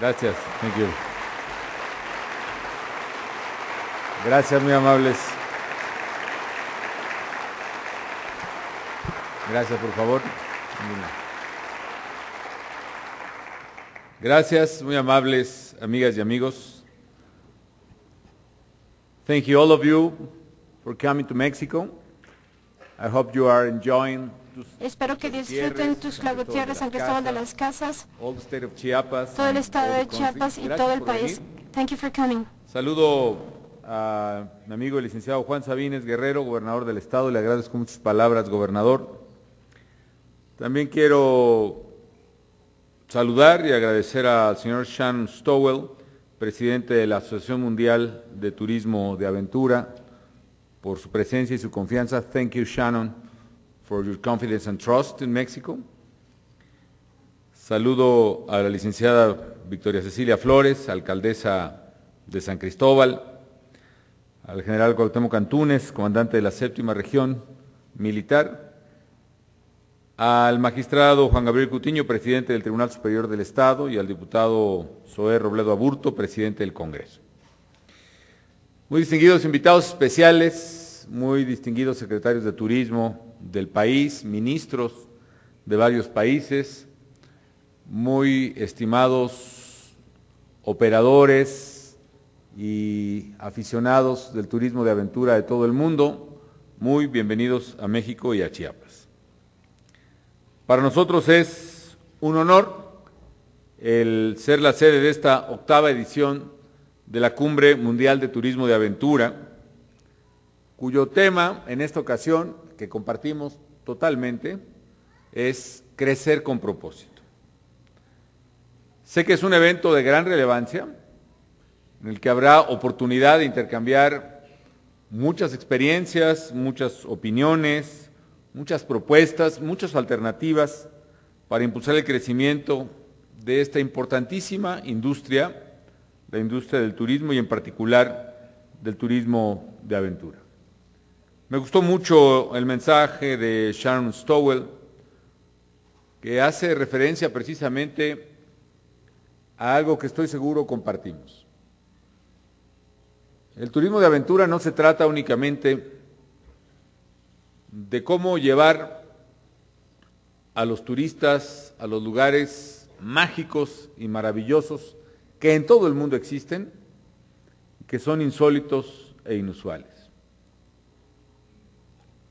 Gracias. Thank you. Gracias, muy amables. Gracias, por favor. Gracias, muy amables amigas y amigos. Thank you all of you for coming to Mexico. I hope you are enjoying Espero que disfruten Tuxtla Gutiérrez, San Cristóbal de las Casas, all the state of Chiapas, todo el and estado all de the Chiapas country. y Gracias todo el por país. venir. Thank you for coming. Saludo a mi amigo el licenciado Juan Sabines Guerrero, gobernador del estado. Le agradezco muchas palabras, gobernador. También quiero saludar y agradecer al señor Shannon Stowell, presidente de la Asociación Mundial de Turismo de Aventura, por su presencia y su confianza. Thank you, Shannon, for your confidence and trust in Mexico. Saludo a la licenciada Victoria Cecilia Flores, alcaldesa de San Cristóbal, al general Cuauhtémoc Antunes, comandante de la 7ª Región Militar, al magistrado Juan Gabriel Cutiño, presidente del Tribunal Superior del Estado, y al diputado Zoé Robledo Aburto, presidente del Congreso. Muy distinguidos invitados especiales, muy distinguidos secretarios de turismo del país, ministros de varios países, muy estimados operadores y aficionados del turismo de aventura de todo el mundo, muy bienvenidos a México y a Chiapas. Para nosotros es un honor el ser la sede de esta 8ª edición de la Cumbre Mundial de Turismo de Aventura, cuyo tema en esta ocasión, que compartimos totalmente, es crecer con propósito. Sé que es un evento de gran relevancia, en el que habrá oportunidad de intercambiar muchas experiencias, muchas opiniones, muchas propuestas, muchas alternativas para impulsar el crecimiento de esta importantísima industria, la industria del turismo y en particular del turismo de aventura. Me gustó mucho el mensaje de Sharon Stowell, que hace referencia precisamente a algo que estoy seguro compartimos. El turismo de aventura no se trata únicamente de cómo llevar a los turistas a los lugares mágicos y maravillosos que en todo el mundo existen, que son insólitos e inusuales.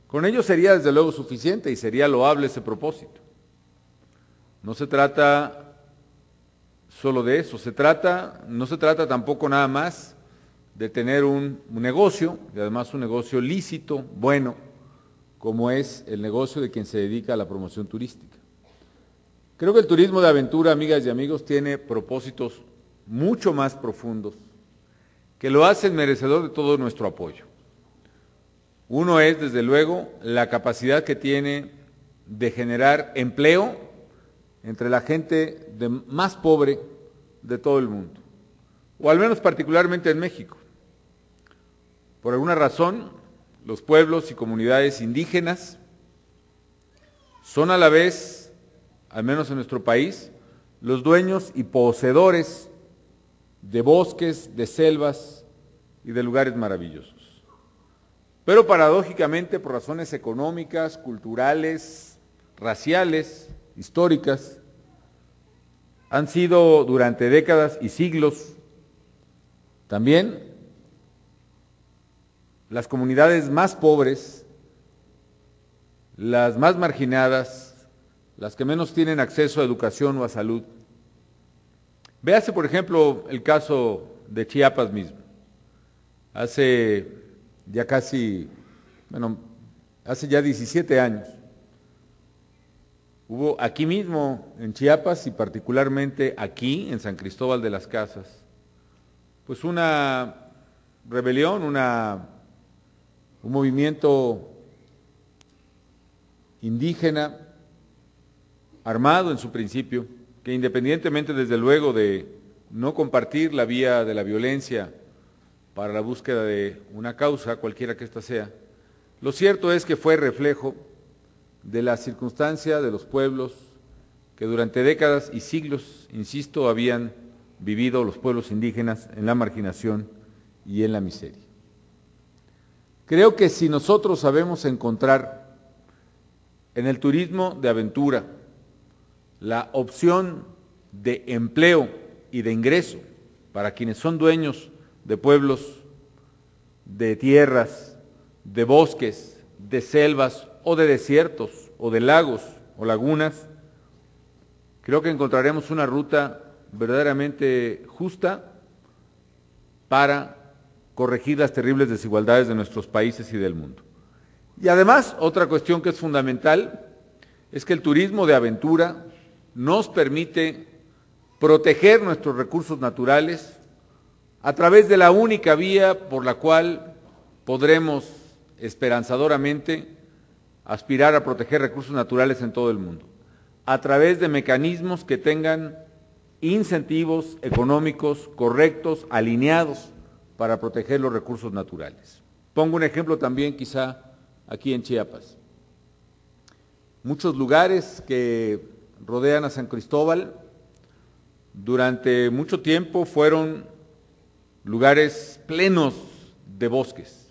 Con ello sería desde luego suficiente y sería loable ese propósito. No se trata solo de eso, no se trata tampoco nada más de tener un negocio, y además un negocio lícito, bueno, como es el negocio de quien se dedica a la promoción turística. Creo que el turismo de aventura, amigas y amigos, tiene propósitos mucho más profundos que lo hacen merecedor de todo nuestro apoyo. Uno es, desde luego, la capacidad que tiene de generar empleo entre la gente más pobre de todo el mundo, o al menos particularmente en México. Por alguna razón, los pueblos y comunidades indígenas son a la vez, al menos en nuestro país, los dueños y poseedores de bosques, de selvas y de lugares maravillosos. Pero paradójicamente, por razones económicas, culturales, raciales, históricas, han sido durante décadas y siglos también las comunidades más pobres, las más marginadas, las que menos tienen acceso a educación o a salud. Véase, por ejemplo, el caso de Chiapas mismo. Hace ya 17 años, hubo aquí mismo en Chiapas y particularmente aquí en San Cristóbal de las Casas, pues una rebelión, un movimiento indígena, armado en su principio, que independientemente desde luego de no compartir la vía de la violencia para la búsqueda de una causa, cualquiera que ésta sea, lo cierto es que fue reflejo de la circunstancia de los pueblos que durante décadas y siglos, insisto, habían vivido los pueblos indígenas en la marginación y en la miseria. Creo que si nosotros sabemos encontrar en el turismo de aventura la opción de empleo y de ingreso para quienes son dueños de pueblos, de tierras, de bosques, de selvas o de desiertos o de lagos o lagunas, creo que encontraremos una ruta verdaderamente justa para corregir las terribles desigualdades de nuestros países y del mundo. Y además, otra cuestión que es fundamental es que el turismo de aventura nos permite proteger nuestros recursos naturales a través de la única vía por la cual podremos esperanzadoramente aspirar a proteger recursos naturales en todo el mundo, a través de mecanismos que tengan incentivos económicos correctos, alineados para proteger los recursos naturales. Pongo un ejemplo también quizá aquí en Chiapas. Muchos lugares que rodean a San Cristóbal durante mucho tiempo fueron lugares plenos de bosques.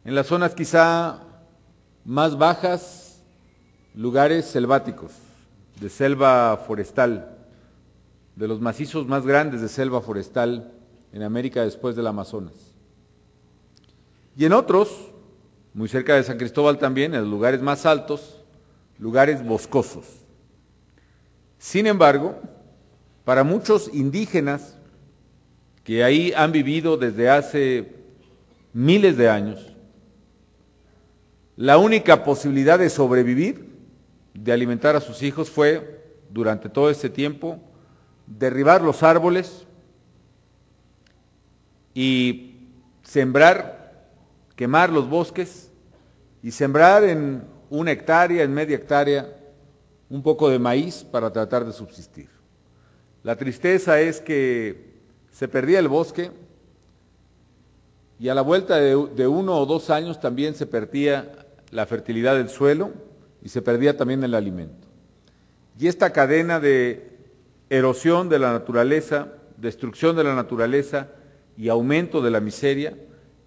En las zonas quizá más bajas, lugares selváticos, de selva forestal, de los macizos más grandes de selva forestal en América después del Amazonas. Y en otros, muy cerca de San Cristóbal también, en los lugares más altos, lugares boscosos. Sin embargo, para muchos indígenas que ahí han vivido desde hace miles de años, la única posibilidad de sobrevivir, de alimentar a sus hijos, fue, durante todo ese tiempo, derribar los árboles y sembrar, quemar los bosques y sembrar en 1 hectárea, en media hectárea, un poco de maíz para tratar de subsistir. La tristeza es que se perdía el bosque y a la vuelta de 1 o 2 años también se perdía la fertilidad del suelo y se perdía también el alimento. Y esta cadena de erosión de la naturaleza, destrucción de la naturaleza y aumento de la miseria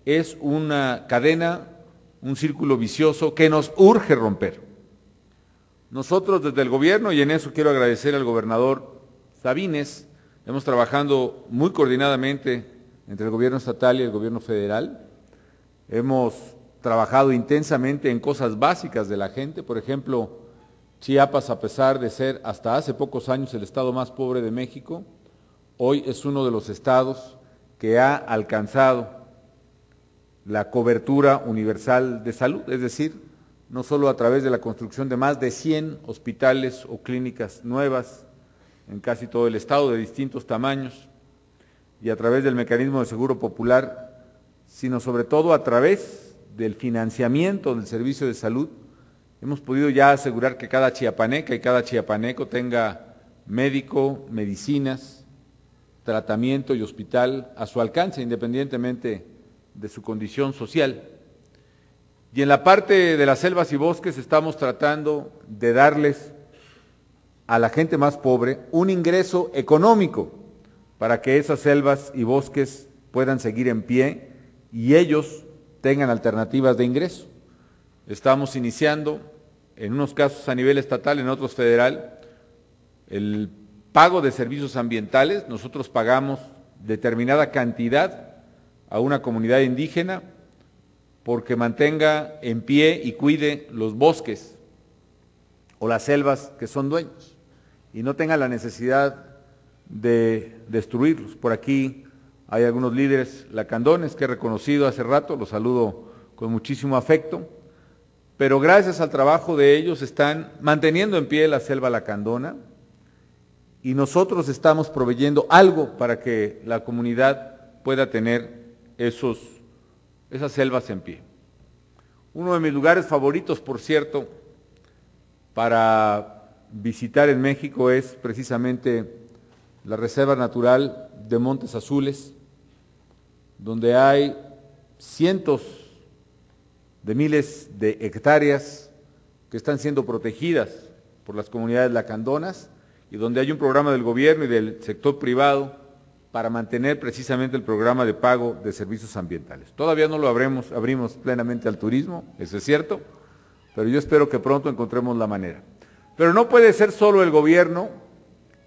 es una cadena, un círculo vicioso que nos urge romper. Nosotros desde el gobierno, y en eso quiero agradecer al gobernador Sabines, hemos trabajado muy coordinadamente entre el gobierno estatal y el gobierno federal. Hemos trabajado intensamente en cosas básicas de la gente. Por ejemplo, Chiapas, a pesar de ser hasta hace pocos años el estado más pobre de México, hoy es uno de los estados que ha alcanzado la cobertura universal de salud, es decir, no solo a través de la construcción de más de 100 hospitales o clínicas nuevas en casi todo el estado de distintos tamaños y a través del mecanismo de seguro popular, sino sobre todo a través del financiamiento del servicio de salud. Hemos podido ya asegurar que cada chiapaneca y cada chiapaneco tenga médico, medicinas, tratamiento y hospital a su alcance, independientemente de su condición social. Y en la parte de las selvas y bosques estamos tratando de darles a la gente más pobre un ingreso económico para que esas selvas y bosques puedan seguir en pie y ellos tengan alternativas de ingreso. Estamos iniciando, en unos casos a nivel estatal, en otros federal, el pago de servicios ambientales. Nosotros pagamos determinada cantidad a una comunidad indígena porque mantenga en pie y cuide los bosques o las selvas que son dueños y no tenga la necesidad de destruirlos. Por aquí hay algunos líderes lacandones que he reconocido hace rato, los saludo con muchísimo afecto, pero gracias al trabajo de ellos están manteniendo en pie la selva lacandona y nosotros estamos proveyendo algo para que la comunidad pueda tener esas selvas en pie. Uno de mis lugares favoritos, por cierto, para visitar en México es precisamente la Reserva Natural de Montes Azules, donde hay cientos de miles de hectáreas que están siendo protegidas por las comunidades lacandonas y donde hay un programa del gobierno y del sector privado para mantener precisamente el programa de pago de servicios ambientales. Todavía no lo abrimos plenamente al turismo, eso es cierto, pero yo espero que pronto encontremos la manera. Pero no puede ser solo el gobierno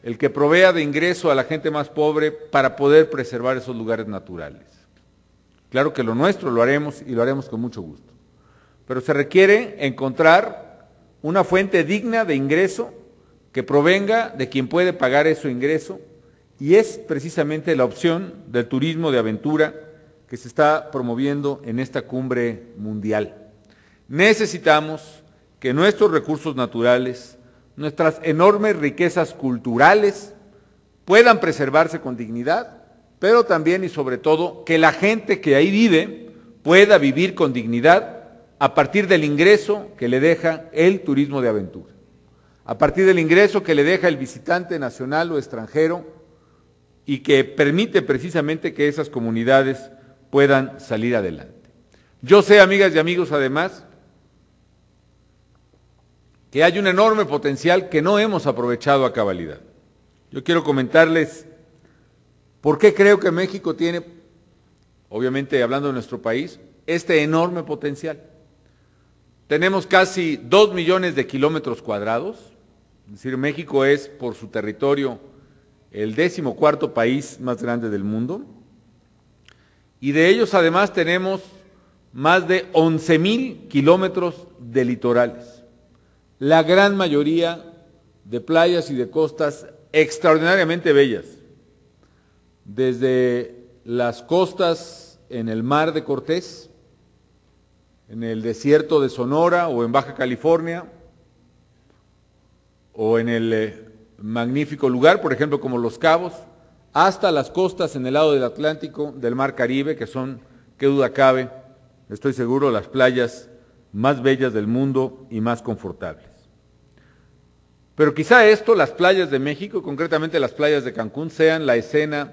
el que provea de ingreso a la gente más pobre para poder preservar esos lugares naturales. Claro que lo nuestro lo haremos y lo haremos con mucho gusto, pero se requiere encontrar una fuente digna de ingreso que provenga de quien puede pagar ese ingreso, y es precisamente la opción del turismo de aventura que se está promoviendo en esta cumbre mundial. Necesitamos que nuestros recursos naturales, nuestras enormes riquezas culturales puedan preservarse con dignidad, pero también y sobre todo que la gente que ahí vive pueda vivir con dignidad a partir del ingreso que le deja el turismo de aventura, a partir del ingreso que le deja el visitante nacional o extranjero y que permite precisamente que esas comunidades puedan salir adelante. Yo sé, amigas y amigos, además, que hay un enorme potencial que no hemos aprovechado a cabalidad. Yo quiero comentarles por qué creo que México tiene, obviamente hablando de nuestro país, este enorme potencial. Tenemos casi 2 millones de kilómetros cuadrados, es decir, México es por su territorio el 14º país más grande del mundo, y de ellos además tenemos más de 11,000 kilómetros de litorales, la gran mayoría de playas y de costas extraordinariamente bellas, desde las costas en el Mar de Cortés, en el desierto de Sonora o en Baja California, o en el magnífico lugar, por ejemplo, como Los Cabos, hasta las costas en el lado del Atlántico, del Mar Caribe, que son, qué duda cabe, estoy seguro, las playas más bellas del mundo y más confortables. Pero quizá esto, las playas de México, concretamente las playas de Cancún, sean la escena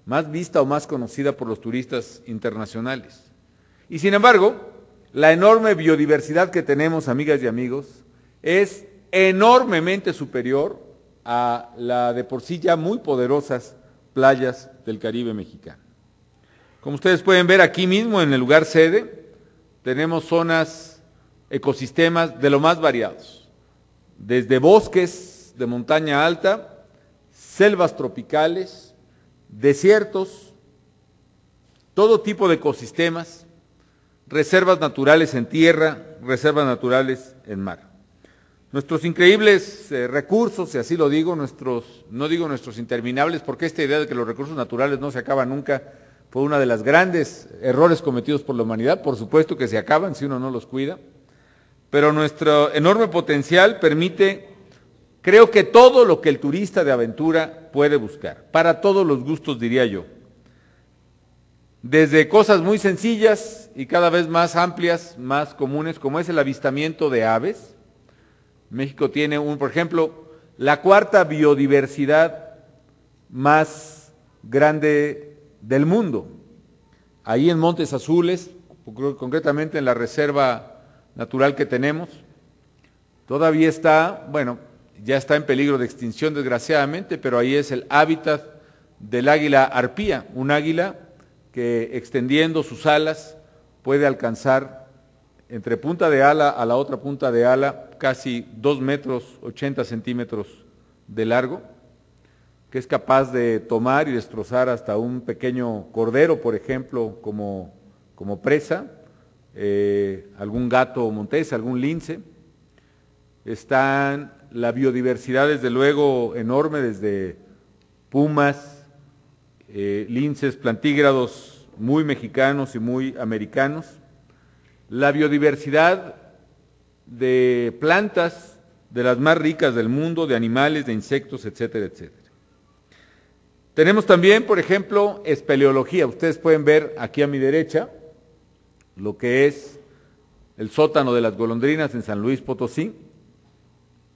más vista o más conocida por los turistas internacionales. Y sin embargo, la enorme biodiversidad que tenemos, amigas y amigos, es enormemente superior a la de por sí ya muy poderosas playas del Caribe mexicano. Como ustedes pueden ver aquí mismo en el lugar sede, tenemos zonas, ecosistemas de lo más variados, desde bosques de montaña alta, selvas tropicales, desiertos, todo tipo de ecosistemas, reservas naturales en tierra, reservas naturales en mar. Nuestros increíbles recursos, y así lo digo, no digo nuestros interminables, porque esta idea de que los recursos naturales no se acaban nunca fue uno de los grandes errores cometidos por la humanidad. Por supuesto que se acaban si uno no los cuida, pero nuestro enorme potencial permite, creo que todo lo que el turista de aventura puede buscar, para todos los gustos diría yo, desde cosas muy sencillas y cada vez más amplias, más comunes, como es el avistamiento de aves. México tiene, por ejemplo, la 4ª biodiversidad más grande del mundo. Ahí en Montes Azules, concretamente en la reserva natural que tenemos, todavía está, bueno, ya está en peligro de extinción desgraciadamente, pero ahí es el hábitat del águila arpía, un águila que extendiendo sus alas puede alcanzar entre punta de ala a la otra punta de ala casi 2 metros 80 centímetros de largo, que es capaz de tomar y destrozar hasta un pequeño cordero, por ejemplo, como presa, algún gato montés, algún lince. Está la biodiversidad desde luego enorme, desde pumas, linces, plantígrados muy mexicanos y muy americanos, la biodiversidad de plantas de las más ricas del mundo, de animales, de insectos, etcétera, etcétera. Tenemos también, por ejemplo, espeleología. Ustedes pueden ver aquí a mi derecha lo que es el sótano de las golondrinas en San Luis Potosí,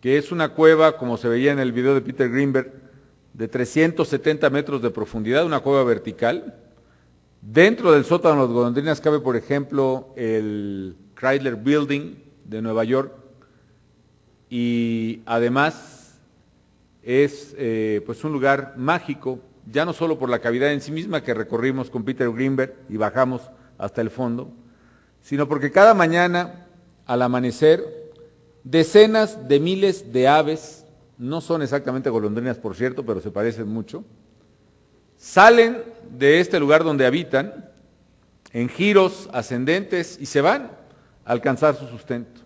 que es una cueva, como se veía en el video de Peter Greenberg, de 370 metros de profundidad, una cueva vertical. Dentro del sótano de las golondrinas cabe, por ejemplo, el Chrysler Building de Nueva York, y además es pues un lugar mágico, ya no solo por la cavidad en sí misma que recorrimos con Peter Greenberg y bajamos hasta el fondo, sino porque cada mañana al amanecer decenas de miles de aves, no son exactamente golondrinas por cierto, pero se parecen mucho, salen de este lugar donde habitan en giros ascendentes y se van a alcanzar su sustento.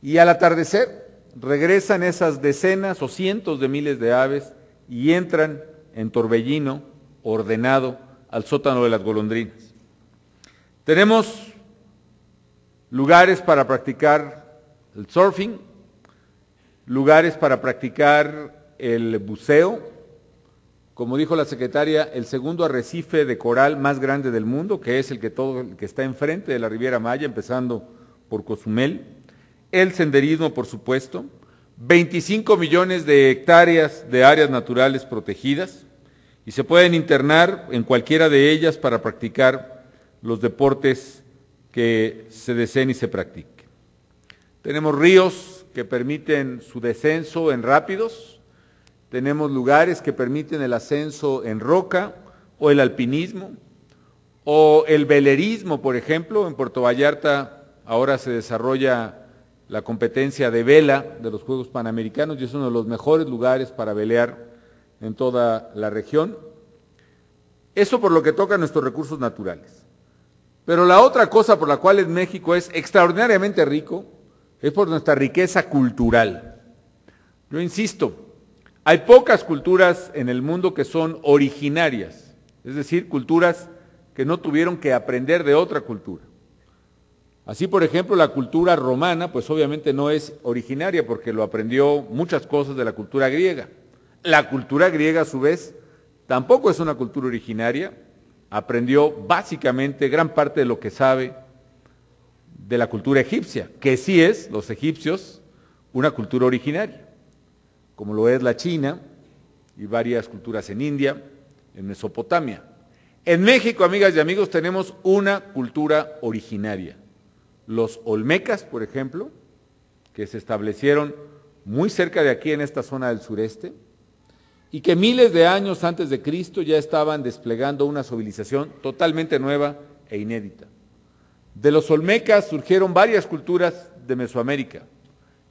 Y al atardecer regresan esas decenas o cientos de miles de aves y entran en torbellino ordenado al sótano de las golondrinas. Tenemos lugares para practicar el surfing, lugares para practicar el buceo, como dijo la secretaria, el segundo arrecife de coral más grande del mundo, que es el que está enfrente de la Riviera Maya, empezando por Cozumel, el senderismo, por supuesto, 25 millones de hectáreas de áreas naturales protegidas, y se pueden internar en cualquiera de ellas para practicar los deportes que se deseen y se practiquen. Tenemos ríos que permiten su descenso en rápidos, tenemos lugares que permiten el ascenso en roca o el alpinismo o el velerismo, por ejemplo. En Puerto Vallarta ahora se desarrolla la competencia de vela de los Juegos Panamericanos y es uno de los mejores lugares para velear en toda la región. Eso por lo que toca a nuestros recursos naturales. Pero la otra cosa por la cual México es extraordinariamente rico es por nuestra riqueza cultural. Yo insisto, hay pocas culturas en el mundo que son originarias, es decir, culturas que no tuvieron que aprender de otra cultura. Así, por ejemplo, la cultura romana, pues obviamente no es originaria porque lo aprendió muchas cosas de la cultura griega. La cultura griega, a su vez, tampoco es una cultura originaria, aprendió básicamente gran parte de lo que sabe de la cultura egipcia, que sí es, los egipcios, una cultura originaria, como lo es la China y varias culturas en India, en Mesopotamia. En México, amigas y amigos, tenemos una cultura originaria. Los olmecas, por ejemplo, que se establecieron muy cerca de aquí en esta zona del sureste, y que miles de años antes de Cristo ya estaban desplegando una civilización totalmente nueva e inédita. De los olmecas surgieron varias culturas de Mesoamérica,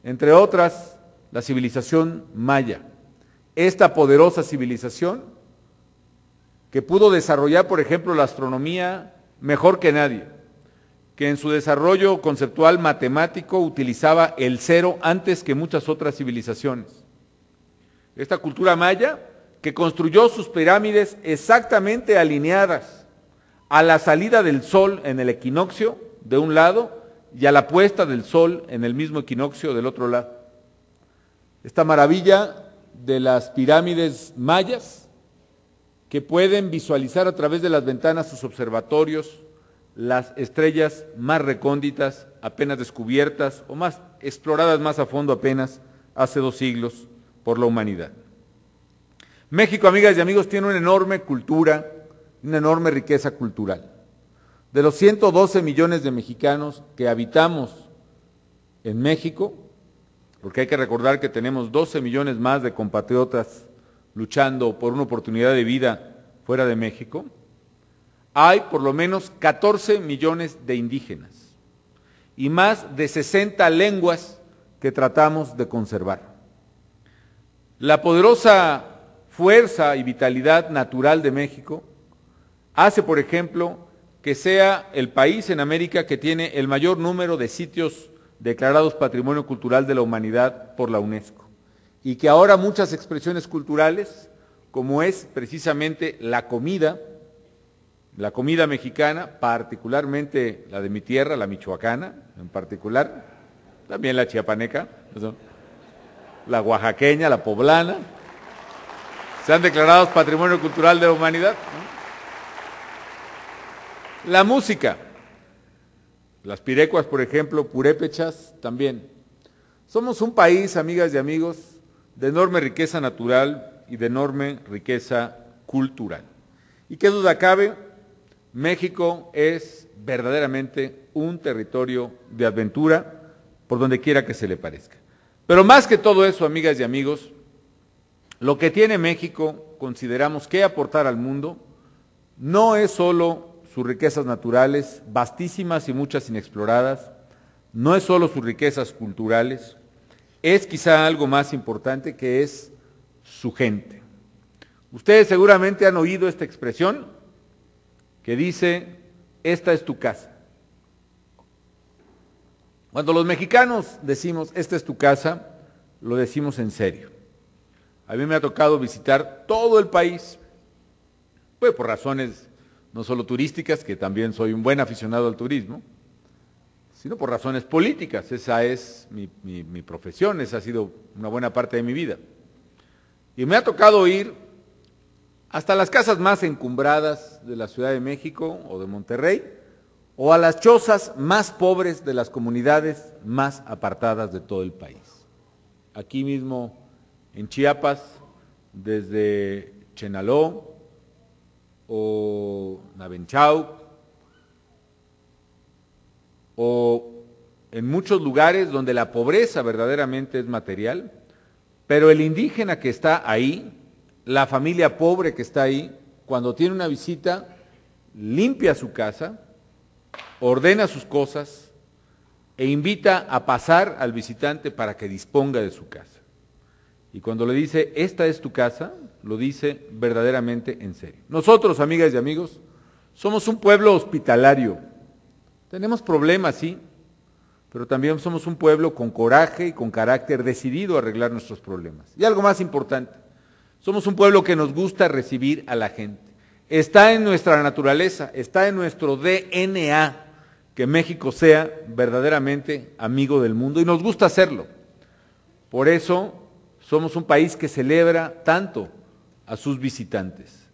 entre otras la civilización maya. Esta poderosa civilización que pudo desarrollar, por ejemplo, la astronomía mejor que nadie, que en su desarrollo conceptual matemático utilizaba el cero antes que muchas otras civilizaciones. Esta cultura maya que construyó sus pirámides exactamente alineadas a la salida del sol en el equinoccio de un lado y a la puesta del sol en el mismo equinoccio del otro lado. Esta maravilla de las pirámides mayas que pueden visualizar a través de las ventanas sus observatorios, las estrellas más recónditas apenas descubiertas o más exploradas más a fondo apenas hace 2 siglos por la humanidad. México, amigas y amigos, tiene una enorme cultura, una enorme riqueza cultural. De los 112 millones de mexicanos que habitamos en México, porque hay que recordar que tenemos 12 millones más de compatriotas luchando por una oportunidad de vida fuera de México, hay por lo menos 14 millones de indígenas y más de 60 lenguas que tratamos de conservar. La poderosa fuerza y vitalidad natural de México hace, por ejemplo, que sea el país en América que tiene el mayor número de sitios declarados Patrimonio Cultural de la Humanidad por la UNESCO, y que ahora muchas expresiones culturales, como es precisamente la comida mexicana, particularmente la de mi tierra, la michoacana, en particular, también la chiapaneca, la oaxaqueña, la poblana, sean declarados Patrimonio Cultural de la Humanidad. La música, las pirecuas, por ejemplo, purépechas, también. Somos un país, amigas y amigos, de enorme riqueza natural y de enorme riqueza cultural. Y qué duda cabe, México es verdaderamente un territorio de aventura por donde quiera que se le parezca. Pero más que todo eso, amigas y amigos, lo que tiene México, consideramos que aportar al mundo, no es solo sus riquezas naturales, vastísimas y muchas inexploradas, no es solo sus riquezas culturales, es quizá algo más importante, que es su gente. Ustedes seguramente han oído esta expresión que dice: esta es tu casa. Cuando los mexicanos decimos esta es tu casa, lo decimos en serio. A mí me ha tocado visitar todo el país, pues por razones no solo turísticas, que también soy un buen aficionado al turismo, sino por razones políticas. Esa es mi profesión, esa ha sido una buena parte de mi vida. Y me ha tocado ir hasta las casas más encumbradas de la Ciudad de México o de Monterrey, o a las chozas más pobres de las comunidades más apartadas de todo el país. Aquí mismo en Chiapas, desde Chenaló o Navenchau, o en muchos lugares donde la pobreza verdaderamente es material, pero el indígena que está ahí, la familia pobre que está ahí, cuando tiene una visita, limpia su casa, ordena sus cosas e invita a pasar al visitante para que disponga de su casa. Y cuando le dice, esta es tu casa, lo dice verdaderamente en serio. Nosotros, amigas y amigos, somos un pueblo hospitalario. Tenemos problemas, sí, pero también somos un pueblo con coraje y con carácter decidido a arreglar nuestros problemas. Y algo más importante, somos un pueblo que nos gusta recibir a la gente. Está en nuestra naturaleza, está en nuestro DNA, que México sea verdaderamente amigo del mundo, y nos gusta hacerlo. Por eso somos un país que celebra tanto a sus visitantes,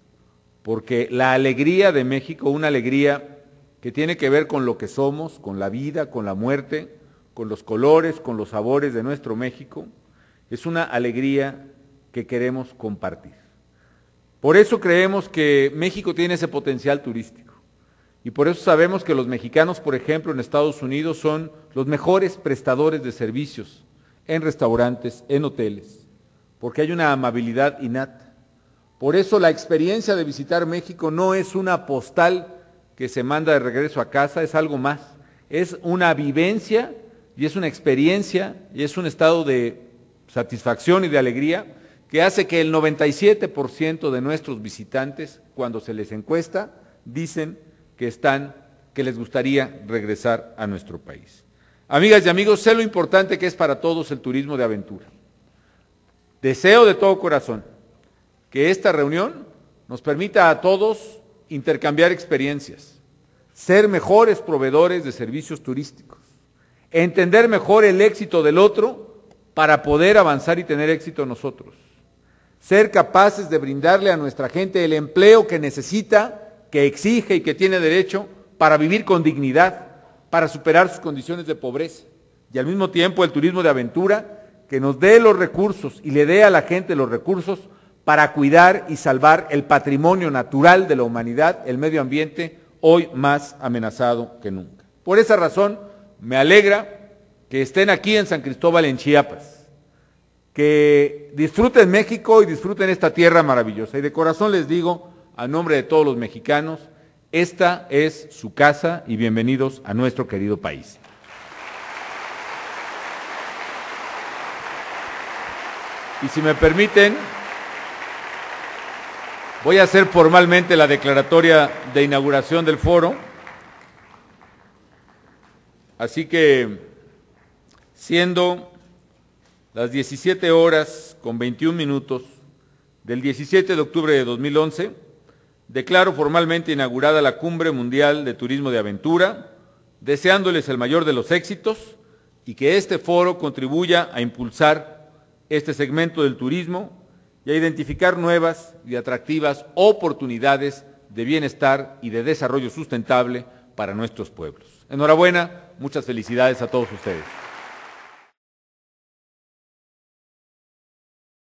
porque la alegría de México, una alegría que tiene que ver con lo que somos, con la vida, con la muerte, con los colores, con los sabores de nuestro México, es una alegría que queremos compartir. Por eso creemos que México tiene ese potencial turístico. Y por eso sabemos que los mexicanos, por ejemplo, en Estados Unidos son los mejores prestadores de servicios en restaurantes, en hoteles, porque hay una amabilidad innata. Por eso la experiencia de visitar México no es una postal que se manda de regreso a casa, es algo más. Es una vivencia y es una experiencia y es un estado de satisfacción y de alegría que hace que el 97% de nuestros visitantes, cuando se les encuesta, dicen que les gustaría regresar a nuestro país. Amigas y amigos, sé lo importante que es para todos el turismo de aventura. Deseo de todo corazón que esta reunión nos permita a todos intercambiar experiencias, ser mejores proveedores de servicios turísticos, entender mejor el éxito del otro para poder avanzar y tener éxito nosotros, ser capaces de brindarle a nuestra gente el empleo que necesita, que exige y que tiene derecho para vivir con dignidad, para superar sus condiciones de pobreza, y al mismo tiempo el turismo de aventura que nos dé los recursos y le dé a la gente los recursos para cuidar y salvar el patrimonio natural de la humanidad, el medio ambiente, hoy más amenazado que nunca. Por esa razón me alegra que estén aquí en San Cristóbal, en Chiapas, que disfruten México y disfruten esta tierra maravillosa. Y de corazón les digo, a nombre de todos los mexicanos, esta es su casa y bienvenidos a nuestro querido país. Y si me permiten, voy a hacer formalmente la declaratoria de inauguración del foro. Así que, siendo las 17:21 del 17 de octubre de 2011, declaro formalmente inaugurada la Cumbre Mundial de Turismo de Aventura, deseándoles el mayor de los éxitos y que este foro contribuya a impulsar este segmento del turismo y a identificar nuevas y atractivas oportunidades de bienestar y de desarrollo sustentable para nuestros pueblos. Enhorabuena, muchas felicidades a todos ustedes.